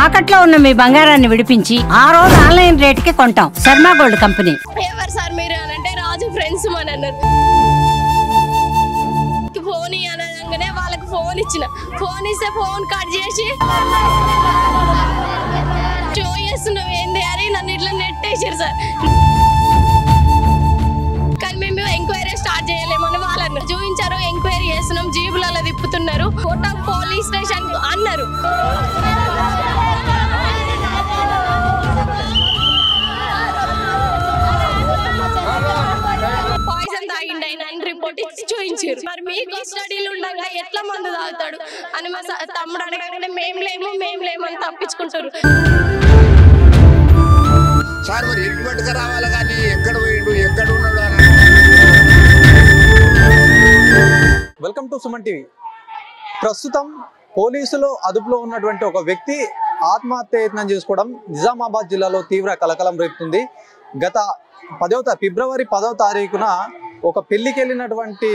తాకట్లో ఉన్న మీ బంగారాన్ని విడిపించి ఆ రోజు ఆన్లైన్ రేటుకి కొంటాం. Sharma gold company. ఎవరు సార్ మీరు అని అంటే రాజు ఫ్రెండ్స్ అని అన్నారు. ఫోన్ అనగానే వాళ్ళకి ఫోన్ ఇచ్చిన, ఫోన్ ఇస్తే ఫోన్ కట్ చేసి షో చేస్తున్నావు ఏంది అని నన్ను ఇట్లా నెట్టేసారు సార్. కానీ మేము ఎంక్వైరీ స్టార్ట్ చేయలేమని వాళ్ళన్నారు. చూపించారు, ఎంక్వైరీ చేస్తున్నాం, జీబులలో తిప్పుతున్నారు, కోట పోలీస్ స్టేషన్ అన్నారు. పాయిజన్ తాగిండి ఆయన రిపోర్ట్ ఇచ్చి చూపించారు. మరి మీ కస్టడీలు ఉండగా ఎట్లా మందు తాగుతాడు అని మా తమ్ముడు అడగగానే మేము లేము అని తప్పించుకుంటారు. సార్ మరి ఇంటికి రావాలి కానీ ఎక్కడ పోయిండు ఎక్కడ ఉన్నాడు. Welcome to Suman TV. ప్రస్తుతం పోలీసులు అదుపులో ఉన్నటువంటి ఒక వ్యక్తి ఆత్మహత్య యత్నం చేసుకోవడం నిజామాబాద్ జిల్లాలో తీవ్ర కలకలం రేపుతుంది. గత ఫిబ్రవరి 10వ తారీఖున ఒక పెళ్లికి వెళ్ళినటువంటి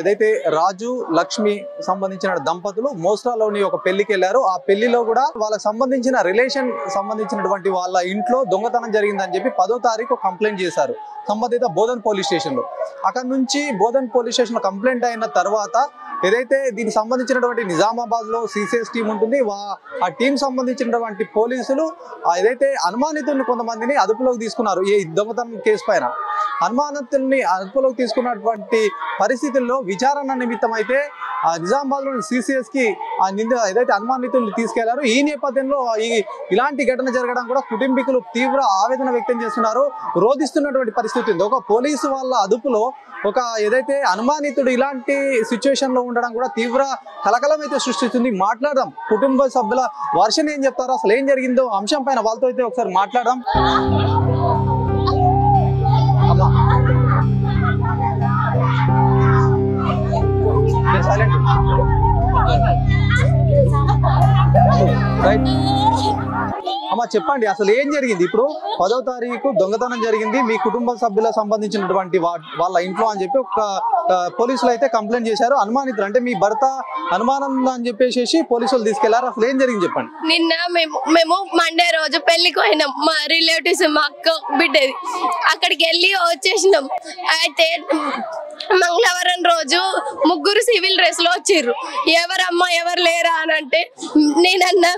ఏదైతే రాజు లక్ష్మి సంబంధించిన దంపతులు మోస్రాలోని ఒక పెళ్లికి వెళ్ళారు. ఆ పెళ్లిలో కూడా వాళ్ళకి సంబంధించిన రిలేషన్ సంబంధించినటువంటి వాళ్ళ ఇంట్లో దొంగతనం జరిగిందని చెప్పి 10వ తారీఖు కంప్లైంట్ చేశారు సంబంధిత బోధన్ పోలీస్ స్టేషన్లో. అక్కడ నుంచి బోధన్ పోలీస్ స్టేషన్లో కంప్లైంట్ అయిన తర్వాత ఏదైతే దీనికి సంబంధించినటువంటి నిజామాబాద్లో సిసిఎస్ టీం ఉంటుంది, ఆ టీం సంబంధించినటువంటి పోలీసులు ఏదైతే అనుమానితుల్ని కొంతమందిని అదుపులోకి తీసుకున్నారు. ఈ దొంగతనం కేసు పైన అనుమానితుల్ని అదుపులోకి తీసుకున్నటువంటి పరిస్థితుల్లో విచారణ నిమిత్తం అయితే నిజామాబాద్లోని సిసిఎస్కి ఏదైతే అనుమానితుల్ని తీసుకెళ్లారు. ఈ నేపథ్యంలో ఇలాంటి ఘటన జరగడం కూడా కుటుంబీకులు తీవ్ర ఆవేదన వ్యక్తం చేస్తున్నారు, రోధిస్తున్నటువంటి పరిస్థితి ఉంది. ఒక పోలీసు వాళ్ళ అదుపులో ఒక ఏదైతే అనుమానితుడు ఇలాంటి సిచ్యువేషన్ లో ఉండడం కూడా తీవ్ర కలకలం అయితే సృష్టిస్తుంది. మాట్లాడదాం, కుటుంబ సభ్యుల వర్షన్ ఏం చెప్తారో, అసలు ఏం జరిగిందో అంశం పైన వాళ్ళతో అయితే ఒకసారి మాట్లాడదాం. అమ్మా చెప్పండి, అసలు ఏం జరిగింది? ఇప్పుడు 10వ తారీఖు దొంగతనం జరిగింది మీ కుటుంబ సభ్యుల సంబంధించినటువంటి వాళ్ళ ఇంట్లో అని చెప్పి ఒక పోలీసులు అయితే కంప్లైంట్ చేశారు. అనుమానితులు అంటే మీ భర్త అనుమానం అని చెప్పేసి పోలీసులు తీసుకెళ్లారు. అసలు ఏం జరిగింది చెప్పండి. నిన్న మేము మండే రోజు పెళ్లికి పోయినాం, మా రిలేటివ్స్, మా అక్క బిడ్డది. అక్కడికి వెళ్ళి వచ్చేసినాం. అయితే మంగళవారం రోజు ముగ్గురు సివిల్ డ్రెస్ లో వచ్చిర్రు. ఎవరమ్మా ఎవరు లేరా అని అంటే నేనన్నా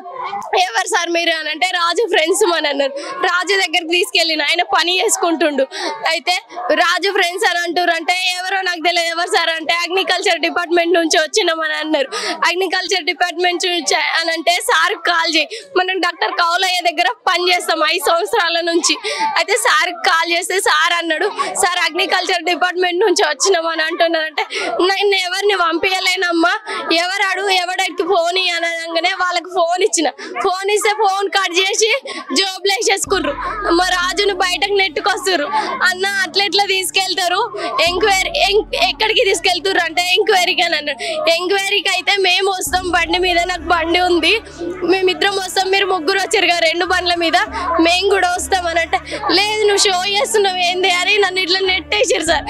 ఎవరు సార్ మీరు అని అంటే రాజు ఫ్రెండ్స్ అని అన్నారు. రాజు దగ్గరికి తీసుకెళ్ళిన, ఆయన పని చేసుకుంటుండు. అయితే రాజు ఫ్రెండ్స్ అని అంటారు అంటే ఎవరో నాకు తెలియదు. ఎవరు సార్ అంటే అగ్రికల్చర్ డిపార్ట్మెంట్ నుంచి వచ్చినామని అన్నారు. అగ్రికల్చర్ డిపార్ట్మెంట్ నుంచి అని అంటే సార్ కాల్ చేయి, మనం డాక్టర్ కౌలయ్య దగ్గర పని చేస్తాం 5 సంవత్సరాల నుంచి. అయితే సార్ కాల్ చేస్తే సార్ అన్నాడు, సార్ అగ్రికల్చర్ డిపార్ట్మెంట్ నుంచి వచ్చినామని అంటున్నారంటే నేను ఎవరిని పంపించలేనమ్మా, ఎవడికి ఫోన్ అనగానే వాళ్ళకి ఫోన్ ఇచ్చిన, ఫోన్ ఇస్తే ఫోన్ కట్ చేసి జోబులు వేసేసుకుర్రు. మా రాజును బయటకు నెట్టుకొస్తారు. అన్న అట్లా తీసుకెళ్తారు, ఎంక్వైరీ ఎక్కడికి తీసుకెళ్తారు అంటే ఎంక్వైరీకి అని అన్నాడు. ఎంక్వైరీకి అయితే మేము వస్తాం బండి మీద, నాకు బండి ఉంది, మేమిద్దరం వస్తాం, మీరు ముగ్గురు వచ్చారు కదా 2 బండ్ల మీద, మేము కూడా వస్తాం అని అంటే లేదు నువ్వు షో చేస్తున్నావు ఏంది అని నన్ను ఇట్లా నెట్టేసారు సార్.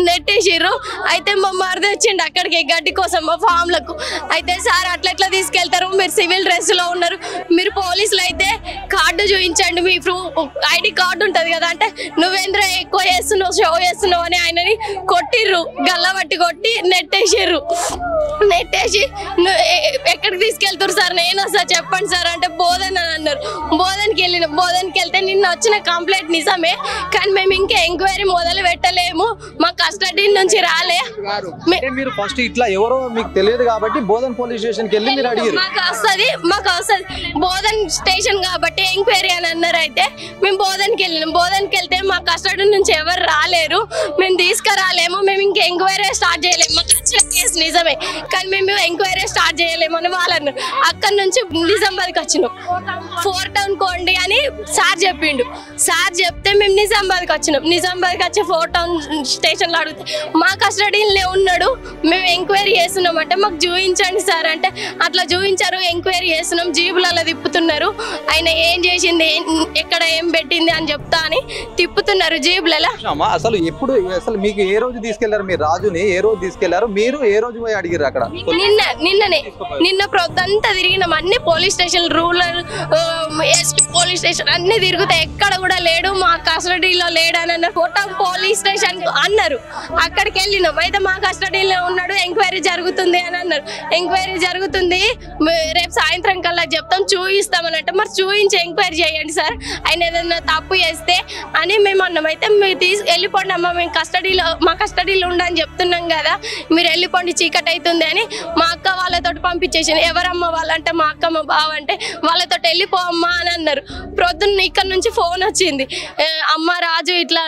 నెట్టేసిర్రు. అయితే మా మరిది వచ్చిండు అక్కడికి గడ్డి కోసం మా ఫామ్లకు. అయితే సార్ అట్లా తీసుకెళ్తారు, మీరు సివిల్ డ్రెస్ లో ఉన్నారు, మీరు పోలీసులు అయితే కార్డు చూపించండి, మీ ఐడి కార్డు ఉంటది కదా అంటే నువ్వేంద్ర ఎక్కువ చేస్తున్నావు షో చేస్తున్నావు అని ఆయనని కొట్టిర్రు, గల్లబట్టి కొట్టి నెట్టేసిర్రు. నెట్టేసి ఎక్కడికి తీసుకెళ్తారు సార్, నేను సార్ చెప్పండి సార్ అంటే బోధన్ అని అన్నారు. బోధన్కి వెళ్తే నిన్న వచ్చిన కంప్లైంట్ నిజమే, కానీ మేము ఇంకా ఎంక్వైరీ మొదలు పెట్టలేము, మా కస్టడీ నుంచి రాలే. మీరు ఫస్ట్ ఇట్లా ఎవరో మీకు తెలియదు కాబట్టి బోధన్ పోలీస్ స్టేషన్ కి వెళ్ళి మీరు అడిగారు. మాకు వస్తుంది బోధన్ స్టేషన్ కాబట్టి ఎంక్వైరీ అని అన్నారు. అయితే మేము బోధన్కి వెళ్ళినాం. బోధన్కి వెళ్తే మా కస్టడీ నుంచి ఎవరు రాలేరు, మేము తీసుకురాలేము, మేము ఇంకా ఎంక్వైరీ స్టార్ట్ చేయలేము, మాకు వచ్చిన కేసు నిజమే కానీ మేము ఎంక్వైరీ స్టార్ట్ చేయలేము అని వాళ్ళు అన్నారు. అక్కడి నుంచి నిజామాబాద్కి వచ్చినాం. 4 టౌన్ కోండి అని సార్ చెప్పిండు. సార్ చెప్తే మేము నిజామాబాద్కి వచ్చినాం. నిజామాబాద్కి వచ్చి 4 టౌన్ స్టేషన్లో అడిగితే మా కస్టడీలోనే ఉన్నాడు, మేము ఎంక్వైరీ చేస్తున్నాం అంటే మాకు చూపించండి సార్ అంటే అట్లా చూపించారు. ఎంక్వైరీ చేస్తున్నాం, జీబులలో తిప్పుతున్నారు. ఆయన ఏం చేసింది, ఎక్కడ ఏం పెట్టింది అని చెప్తా అని తిప్పుతున్నారు జీబులలో. అసలు ఎప్పుడు అసలు మీకు ఏ రోజు తీసుకెళ్లారు? మీరు రాజుని ఏ రోజు తీసుకెళ్లారు? మీరు ఏ రోజు పోయి అడిగారు అక్కడ? నిన్న ప్రొద్దంతా తిరిగినాం. అన్ని police station, rural SP police station అన్ని తిరుగుతా ఎక్కడ కూడా లేడు, మా కస్టడీలో లేడు అని అన్నారు. కోటం పోలీస్ స్టేషన్ అన్నారు, అక్కడికి వెళ్ళినాం. అయితే మా కస్టడీలో ఉన్నాడు, ఎంక్వైరీ జరుగుతుంది అని అన్నారు. ఎంక్వైరీ జరుగుతుంది, రేపు సాయంత్రం కల్లా చెప్తాం, చూపిస్తామని అంటే మరి చూపించి ఎంక్వైరీ చేయండి సార్, ఆయన ఏదైనా తప్పు చేస్తే అని మేము అన్నాం. అయితే మీరు వెళ్ళిపోండి అమ్మ, మేము మా కస్టడీలో ఉండని చెప్తున్నాం కదా, మీరు వెళ్ళిపోండి చీకటి అవుతుంది అని మా అక్క వాళ్ళతో పంపించేసాను. ఎవరమ్మ వాళ్ళంటే మా అక్క మా బావ అంటే వాళ్ళతో వెళ్ళిపోమ్మా అని అన్నారు. ప్రొద్దున్న ఇక్కడ నుంచి ఫోన్ వచ్చింది, అమ్మ రాజు ఇట్లా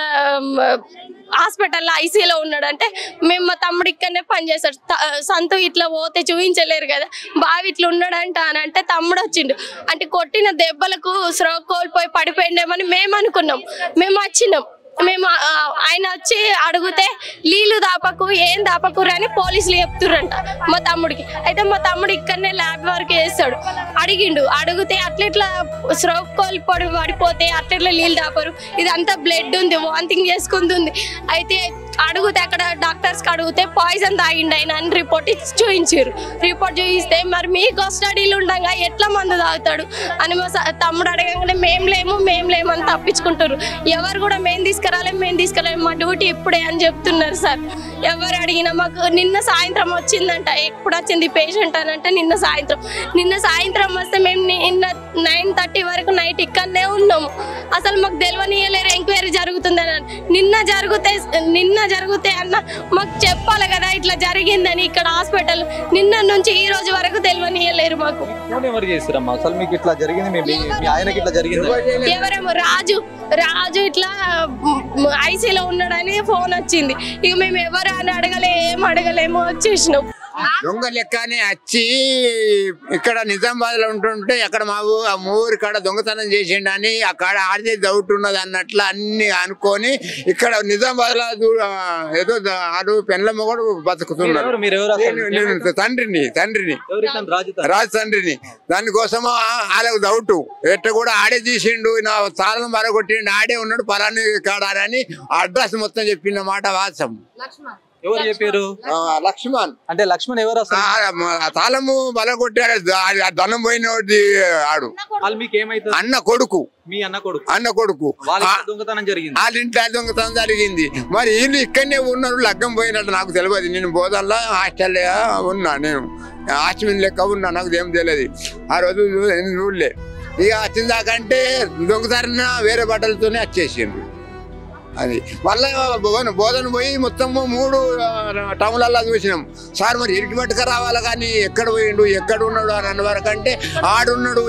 హాస్పిటల్లో ఐసీలో ఉన్నాడు అంటే మేము మా తమ్ముడు ఇక్కడనే పనిచేస్తాడు, సంతు ఇట్లా పోతే చూపించలేరు కదా, బావి ఇట్లా ఉన్నాడంట అని అంటే తమ్ముడు వచ్చిండు. అంటే కొట్టిన దెబ్బలకు స్రో కోల్పోయి పడిపోయిండేమని మేము అనుకున్నాం. మేము వచ్చినాం, మేము ఆయన వచ్చి అడిగితే నీళ్ళు దాపకు ఏం దాపకు అని పోలీసులు చెప్తుర్రంట మా తమ్ముడికి. అయితే మా తమ్ముడు ఇక్కడనే ల్యాబ్ వర్క్ చేస్తాడు, అడిగిండు. అడిగితే అట్లా స్ట్రోక్ కోల్పోయి పడిపోతే అట్లా నీళ్ళు దాపరు, ఇదంతా బ్లడ్ ఉంది, వాంతింగ్ చేసుకుంటుంది. అయితే అడిగితే అక్కడ డాక్టర్స్కి అడిగితే పాయిజన్ తాగిండు ఆయన అని రిపోర్ట్ ఇచ్చి చూపించారు. రిపోర్ట్ చూపిస్తే మరి మీ కస్టడీలు ఉండగా ఎట్లా మందు తాగుతాడు అని మా తమ్ముడు అడగగానే మేము లేము అని తప్పించుకుంటారు. ఎవరు కూడా మేము తీసుకురాలేము, మా డ్యూటీ ఇప్పుడే అని చెప్తున్నారు సార్. ఎవరు అడిగినా మాకు నిన్న సాయంత్రం వచ్చిందంట. ఎప్పుడు వచ్చింది పేషెంట్ అని అంటే నిన్న సాయంత్రం వస్తే మేము నిన్న 9:30 వరకు నైట్ ఇక్కడనే ఉన్నాము. అసలు మాకు తెలియనియలేరు ఎంక్వైరీ జరుగుతుందని. నిన్న జరిగితే అన్న మాకు చెప్పాలి కదా ఇట్లా జరిగిందని ఇక్కడ హాస్పిటల్. నిన్న నుంచి ఈ రోజు వరకు తెలియనియలేరు మాకు. ఎవరేమో రాజు ఇట్లా ఐసీలో ఉన్నాడని ఫోన్ వచ్చింది. ఇక మేము ఎవరు అని ఏం వచ్చేసినాం. దొంగ లెక్కనే వచ్చి ఇక్కడ నిజామాబాద్ లో ఉంటుంటే అక్కడ మా ఊరి కాడ దొంగతనం చేసిండని అక్కడ ఆడితే డౌట్ ఉన్నది అన్నట్లు అన్ని అనుకొని ఇక్కడ నిజామాబాద్ లో ఏదో ఆడు పెండ్లమ్మ కూడా బతుకుతున్నాడు. తండ్రిని రాజు తండ్రిని. దానికోసం వాళ్ళకు డౌట్ ఎట్ట కూడా ఆడే తీసిండు, నా తాళం మరగొట్టిండు, ఆడే ఉన్నాడు పలాని కాడారని అడ్రస్ మొత్తం చెప్పిన మాట వాస్తవం. ఎవరు చెప్పారు? లక్ష్మణ్. అంటే లక్ష్మణ్ ఎవరు? తాళము బలగొట్టాడు, ధనం పోయినోడి ఆడు. అన్న కొడుకు. మీ అన్న కొడుకు దొంగతనం జరిగింది, వాళ్ళ ఇంట్లో దొంగతనం జరిగింది. మరి వీళ్ళు ఇక్కడనే ఉన్నారు, లగ్గం పోయినట్టు నాకు తెలియదు. నేను బోధనలో హాస్టల్లో ఉన్నా, నేను హాస్టల్ లెక్క ఉన్నా, నాకు ఏం తెలియదు ఆ రోజు చూడలే. ఇక వచ్చిందాకంటే దొంగతనం వేరే బట్టలతోనే వచ్చేసిండు. అది మళ్ళీ బోధన పోయి మొత్తము 3 టౌన్లలో చూసినాం. సార్ మరి ఇరికి పట్టుక రావాలి కానీ ఎక్కడ పోయిండు, ఎక్కడ ఉన్నాడు అని అన్న వరకు అంటే ఆడున్నాడు,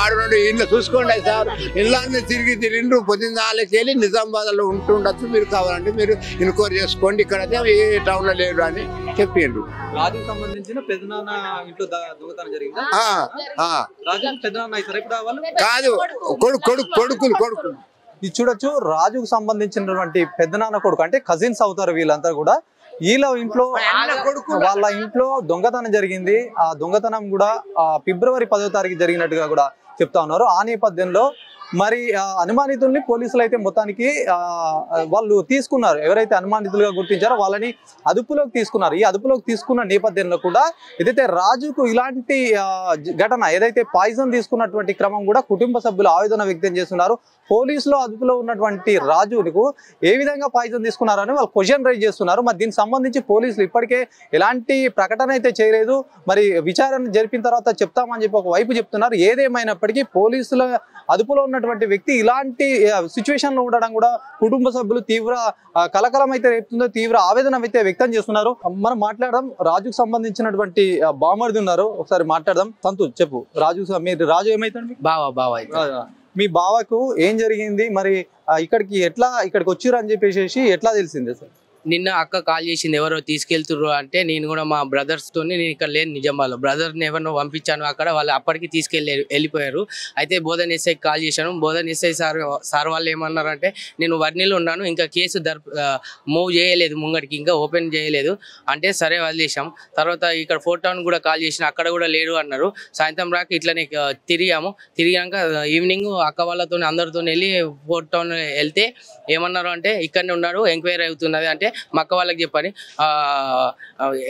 ఆడున్నాడు ఇల్లు చూసుకోండి సార్, ఇళ్ళని తిరిగిండ్రు. పొద్దున్న వాళ్ళకి వెళ్ళి నిజామాబాద్లో ఉంటుండొచ్చు, మీరు కావాలంటే మీరు ఇన్క్వైరీ చేసుకోండి, ఇక్కడైతే ఏ టౌన్లో లేడు అని చెప్పిండ్రు. రాజుకు సంబంధించిన పెద్దనాన్న ఇంట్లో దొంగతనం జరిగింది. కాదు, కొడుకు ఇది చూడొచ్చు. రాజుకు సంబంధించినటువంటి పెద్దనాన్న కొడుకు అంటే కజిన్స్ అవుతారు వీళ్ళంతా కూడా. వీళ్ళ ఇంట్లో వాళ్ళ ఇంట్లో దొంగతనం జరిగింది. ఆ దొంగతనం కూడా ఫిబ్రవరి 10వ తారీఖు జరిగినట్టుగా కూడా చెప్తా ఉన్నారు. ఆ నేపథ్యంలో మరి అనుమానితుల్ని పోలీసులు అయితే మొత్తానికి వాళ్ళు తీసుకున్నారు. ఎవరైతే అనుమానితులుగా గుర్తించారో వాళ్ళని అదుపులోకి తీసుకున్నారు. ఈ అదుపులోకి తీసుకున్న నేపథ్యంలో కూడా ఏదైతే రాజుకు ఇలాంటి ఘటన ఏదైతే పాయిజన్ తీసుకున్నటువంటి క్రమం కూడా కుటుంబ సభ్యులు ఆవేదన వ్యక్తం చేస్తున్నారు. పోలీసులు అదుపులో ఉన్నటువంటి రాజుకు ఏ విధంగా పాయిజన్ తీసుకున్నారని వాళ్ళు క్వశ్చన్ రైజ్ చేస్తున్నారు. మరి దీనికి సంబంధించి పోలీసులు ఇప్పటికే ఎలాంటి ప్రకటన అయితే చేయలేదు. మరి విచారణ జరిపిన తర్వాత చెప్తామని చెప్పి ఒకవైపు చెప్తున్నారు. ఏదేమైనప్పటికీ పోలీసుల అదుపులో ఉన్నటువంటి వ్యక్తి ఇలాంటి సిచ్యువేషన్ లో ఉండడం కూడా కుటుంబ సభ్యులు తీవ్ర కలకలం అయితే రేపుతుందో, తీవ్ర ఆవేదన అయితే వ్యక్తం చేస్తున్నారు. మనం మాట్లాడదాం. రాజుకు సంబంధించినటువంటి బామర్ది ఉన్నారు, ఒకసారి మాట్లాడదాం. సంతోష్ చెప్పు, రాజు ఏమైతాడు? బావ. మీ బావకు ఏం జరిగింది, మరి ఇక్కడికి వచ్చిర్రు అని చెప్పేసి ఎట్లా తెలిసిందే సార్? నిన్న అక్క కాల్ చేసింది ఎవరో తీసుకెళ్తుర్రు అంటే నేను కూడా మా బ్రదర్స్ తోని నేను ఇక్కడ లేను నిజామాబాద్లో బ్రదర్ని ఎవరినో పంపించాను అక్కడ వాళ్ళు అప్పటికి వెళ్ళిపోయారు. అయితే బోధన్ ఎస్ఐ కాల్ చేశాను. బోధన్ ఎస్ఐ సార్ వాళ్ళు ఏమన్నారంటే నేను వర్ణిలో ఉన్నాను ఇంకా కేసు మూవ్ చేయలేదు ముంగడికి ఇంకా ఓపెన్ చేయలేదు అంటే సరే వదిలేసాం. తర్వాత ఇక్కడ 4 టౌన్ కూడా కాల్ చేసిన అక్కడ కూడా లేరు అన్నారు. సాయంత్రం రాక ఇట్లనే తిరిగాక ఈవినింగ్ అక్క వాళ్ళతో అందరితో వెళ్ళి 4 టౌన్ వెళ్తే ఏమన్నారు అంటే ఇక్కడనే ఉన్నారు ఎంక్వైరీ అవుతున్నది అంటే మా అక్క వాళ్ళకి చెప్పని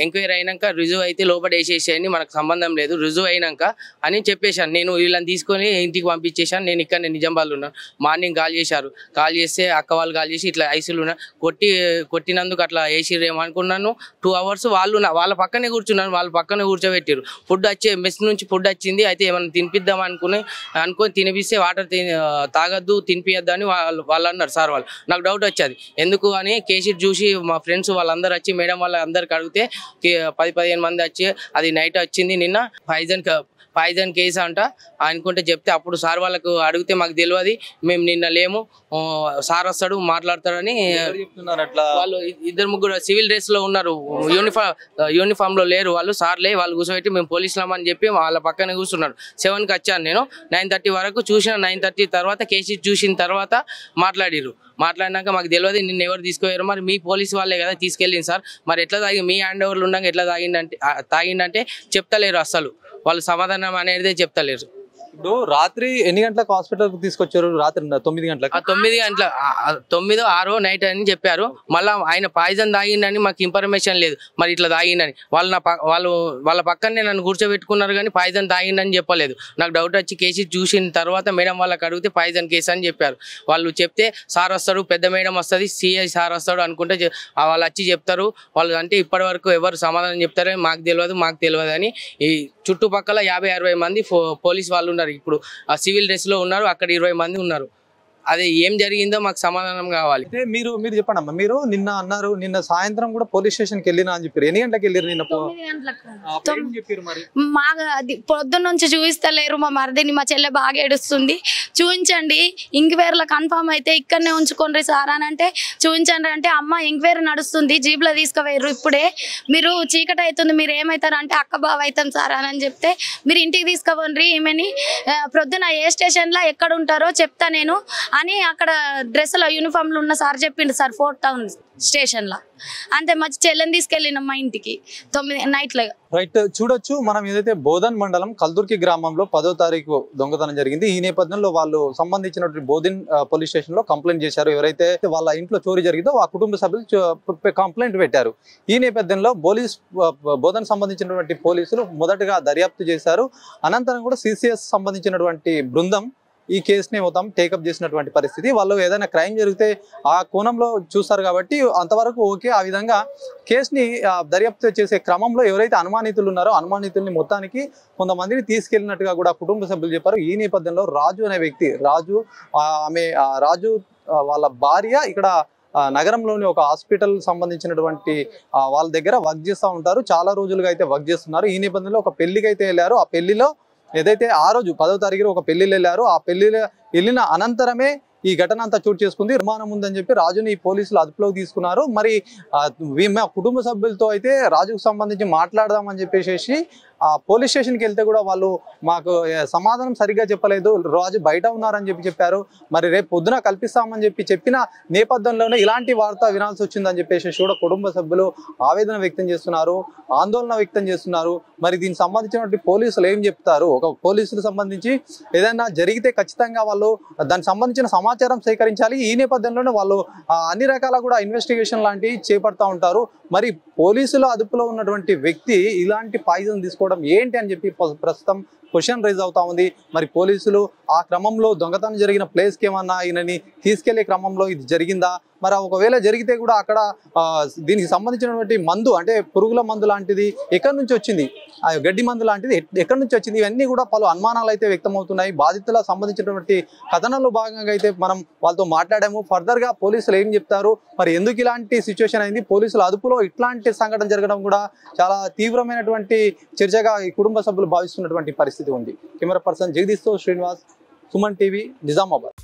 ఎంక్వైరీ అయినాక రుజువు అయితే లోపల వేసేసేయండి మనకు సంబంధం లేదు రుజువు అయినాక అని చెప్పేశాను. నేను వీళ్ళని తీసుకొని ఇంటికి పంపించేశాను. నేను ఇక్కడ నిజామాబాద్లో ఉన్నాను. మార్నింగ్ కాల్ చేస్తే అక్క వాళ్ళు కాల్ చేసి ఇట్లా ఐసీలు కొట్టినందుకు అట్లా వేసిరేమో అనుకున్నాను. 2 అవర్స్ వాళ్ళ పక్కనే కూర్చున్నాను. వాళ్ళ పక్కనే కూర్చోబెట్టారు. ఫుడ్ మెస్ నుంచి ఫుడ్ వచ్చింది. అయితే ఏమన్నా తినిపిద్దాం అనుకొని తినిపిస్తే వాటర్ తాగద్దు తినిపియద్దు అని వాళ్ళు అన్నారు సార్ వాళ్ళు. నాకు డౌట్ వచ్చేది ఎందుకు అని కేసీ చూసి మా ఫ్రెండ్స్ వాళ్ళందరూ వచ్చి మేడం వాళ్ళ అందరికి అడిగితే 10-15 మంది వచ్చి అది నైట్ వచ్చింది నిన్న పాయిజన్ కేసు అంట అనుకుంటే చెప్తే అప్పుడు సార్ వాళ్ళకు అడిగితే మాకు తెలియదు మేము నిన్న లేము సార్ వస్తాడు మాట్లాడతాడని వాళ్ళు 2-3 సివిల్ డ్రెస్ లో ఉన్నారు యూనిఫామ్ లో లేరు వాళ్ళు సార్లే వాళ్ళు కూర్చోబెట్టి మేము పోలీసులమని చెప్పి వాళ్ళ పక్కన కూర్చున్నారు. 7కి వచ్చాను నేను 9:30 వరకు చూసిన 9:30 తర్వాత కేసీ చూసిన తర్వాత మాట్లాడినాక మాకు తెలియదు నిన్న ఎవరు తీసుకుపోయారు మరి మీ పోలీసు వాళ్ళే కదా తీసుకెళ్ళింది సార్ మరి ఎట్లా మీ హ్యాండ్ ఓవర్లు ఉండగా ఎట్లా తాగిందంటే చెప్తలేరు అసలు వాళ్ళు సమాధానం అనేది చెప్తలేరు. ఇప్పుడు రాత్రి ఎన్ని గంటలకు హాస్పిటల్ తీసుకొచ్చారు? రాత్రి 9 గంటలకు 9-6 నైట్ అని చెప్పారు. మళ్ళీ ఆయన పాయిజన్ తాగిండని మాకు ఇన్ఫర్మేషన్ లేదు మరి ఇట్లా తాగిండని వాళ్ళ పక్కనే నన్ను కూర్చోబెట్టుకున్నారు కానీ పాయిజన్ తాగిండని చెప్పలేదు. నాకు డౌట్ వచ్చి కేసు చూసిన తర్వాత మేడం వాళ్ళకి అడిగితే పాయిజన్ కేసు అని చెప్పారు. వాళ్ళు చెప్తే సార్ వస్తాడు పెద్ద మేడం వస్తుంది సిఐ సార్ వస్తాడు అనుకుంటే వాళ్ళు వచ్చి చెప్తారు వాళ్ళు అంటే ఇప్పటి వరకు ఎవరు సమాధానం చెప్తారని మాకు తెలియదు అని ఈ చుట్టుపక్కల 50-60 మంది పోలీస్ వాళ్ళు ఉన్నారు. ఇప్పుడు ఆ సివిల్ డ్రెస్ లో ఉన్నారు అక్కడ 20 మంది ఉన్నారు. అదే ఏం జరిగిందో మాకు సమాధానం కావాలి. మీరు చెప్పండి అమ్మా. మీరు నిన్న అన్నారు నిన్న సాయంత్రం కూడా పోలీస్ స్టేషన్ కి వెళ్ళినా అని చెప్పారు. ఎన్ని గంటలకు వెళ్ళారు నిన్న? 9 గంటలకు. మాకు పొద్దున్న నుంచి చూపిస్తలేరు మా మరిదిని మా చెల్లె బాగా ఏడుస్తుంది చూపించండి ఎంక్వైరీలో కన్ఫర్మ్ అయితే ఇక్కడనే ఉంచుకోండి సార్ అని అంటే చూపించండి అంటే అమ్మ ఎంక్వైరీ నడుస్తుంది జీప్లో తీసుకుపోయారు ఇప్పుడే మీరు చీకటి అవుతుంది మీరు ఏమవుతారు అంటే అక్క బావ అవుతాం సార్ అని చెప్తే మీరు ఇంటికి తీసుకుపోండి ఈమెని ప్రొద్దున ఏ స్టేషన్లో ఎక్కడ ఉంటారో చెప్తా నేను అని అక్కడ డ్రెస్సులో యూనిఫామ్లో ఉన్న సార్ చెప్పిండు సార్ 4 టౌన్ స్టేషన్లో అంతే మంచి చెల్లెని తీసుకెళ్ళినాం మా ఇంటికి 9 నైట్లో. రైట్, చూడొచ్చు మనం ఏదైతే బోధన్ మండలం కల్దుర్కి గ్రామంలో 10వ తారీఖు దొంగతనం జరిగింది. ఈ నేపథ్యంలో వాళ్ళు సంబంధించినటువంటి బోధన్ పోలీస్ స్టేషన్ లో కంప్లైంట్ చేశారు. ఎవరైతే వాళ్ళ ఇంట్లో చోరీ జరిగిందో ఆ కుటుంబ సభ్యులు కంప్లైంట్ పెట్టారు. ఈ నేపథ్యంలో బోధన్ సంబంధించినటువంటి పోలీసులు మొదటగా దర్యాప్తు చేశారు. అనంతరం కూడా సిసిఎస్ సంబంధించినటువంటి బృందం ఈ కేసుని మొత్తం టేకప్ చేసినటువంటి పరిస్థితి. వాళ్ళు ఏదైనా క్రైమ్ జరిగితే ఆ కోణంలో చూస్తారు కాబట్టి అంతవరకు ఓకే. ఆ విధంగా కేసుని దర్యాప్తు చేసే క్రమంలో ఎవరైతే అనుమానితులు ఉన్నారో అనుమానితుల్ని మొత్తానికి కొంతమందిని తీసుకెళ్ళినట్టుగా కూడా కుటుంబ సభ్యులు చెప్పారు. ఈ నేపథ్యంలో రాజు అనే వ్యక్తి రాజు వాళ్ళ భార్య ఇక్కడ నగరంలోని ఒక హాస్పిటల్ సంబంధించినటువంటి వాళ్ళ దగ్గర వర్క్ చేస్తూ ఉంటారు. చాలా రోజులుగా అయితే వర్క్ చేస్తున్నారు. ఈ నేపథ్యంలో ఒక పెళ్లికి అయితే వెళ్ళారు. ఆ పెళ్లిలో ఏదైతే ఆ రోజు 10వ తారీఖు ఒక పెళ్లిలో వెళ్ళారు. ఆ పెళ్లిలో వెళ్ళిన అనంతరమే ఈ ఘటన అంతా చోటు చేసుకుంది. నిర్మాణం ఉందని చెప్పి రాజుని పోలీసులు అదుపులోకి తీసుకున్నారు. మరి మా కుటుంబ సభ్యులతో అయితే రాజుకు సంబంధించి మాట్లాడదామని చెప్పేసి పోలీస్ స్టేషన్కి వెళ్తే కూడా వాళ్ళు మాకు సమాధానం సరిగ్గా చెప్పలేదు, రాజు బయట ఉన్నారని చెప్పారు. మరి రేపు పొద్దున కల్పిస్తామని చెప్పిన నేపథ్యంలోనే ఇలాంటి వార్త వినాల్సి వచ్చిందని చెప్పేసి కూడా కుటుంబ సభ్యులు ఆవేదన వ్యక్తం చేస్తున్నారు, ఆందోళన వ్యక్తం చేస్తున్నారు. మరి దీనికి సంబంధించినటువంటి పోలీసులు ఏం చెప్తారు? ఒక పోలీసులకు సంబంధించి ఏదైనా జరిగితే ఖచ్చితంగా వాళ్ళు దానికి సంబంధించిన సమాచారం సేకరించాలి. ఈ నేపథ్యంలోనే వాళ్ళు అన్ని రకాల కూడా ఇన్వెస్టిగేషన్ లాంటివి చేపడతా ఉంటారు. మరి పోలీసుల అదుపులో ఉన్నటువంటి వ్యక్తి ఇలాంటి పాయిజన్ తీసుకోవడం ఏంటి అని చెప్పి ప్రస్తుతం క్వశ్చన్ రైజ్ అవుతా ఉంది. మరి పోలీసులు ఆ క్రమంలో దొంగతనం జరిగిన ప్లేస్కి ఏమన్నా ఈయనని తీసుకెళ్లే క్రమంలో ఇది జరిగిందా? మరి ఒకవేళ జరిగితే కూడా అక్కడ దీనికి సంబంధించినటువంటి మందు అంటే పురుగుల మందు లాంటిది ఎక్కడి నుంచి వచ్చింది, గడ్డి మందు లాంటిది ఎక్కడి నుంచి వచ్చింది, ఇవన్నీ కూడా పలు అనుమానాలు అయితే వ్యక్తమవుతున్నాయి. బాధితులకు సంబంధించినటువంటి కథనంలో భాగంగా అయితే మనం వాళ్ళతో మాట్లాడాము. ఫర్దర్ గా పోలీసులు ఏం చెప్తారు, మరి ఎందుకు ఇలాంటి సిచ్యువేషన్ అయింది, పోలీసుల అదుపులో ఇట్లాంటి సంఘటన జరగడం కూడా చాలా తీవ్రమైనటువంటి చర్చగా ఈ కుటుంబ సభ్యులు భావిస్తున్నటువంటి పరిస్థితి ఉంది. కెమెరా పర్సన్ జగదీష్తో శ్రీనివాస్, సుమన్ టీవీ, నిజామాబాద్.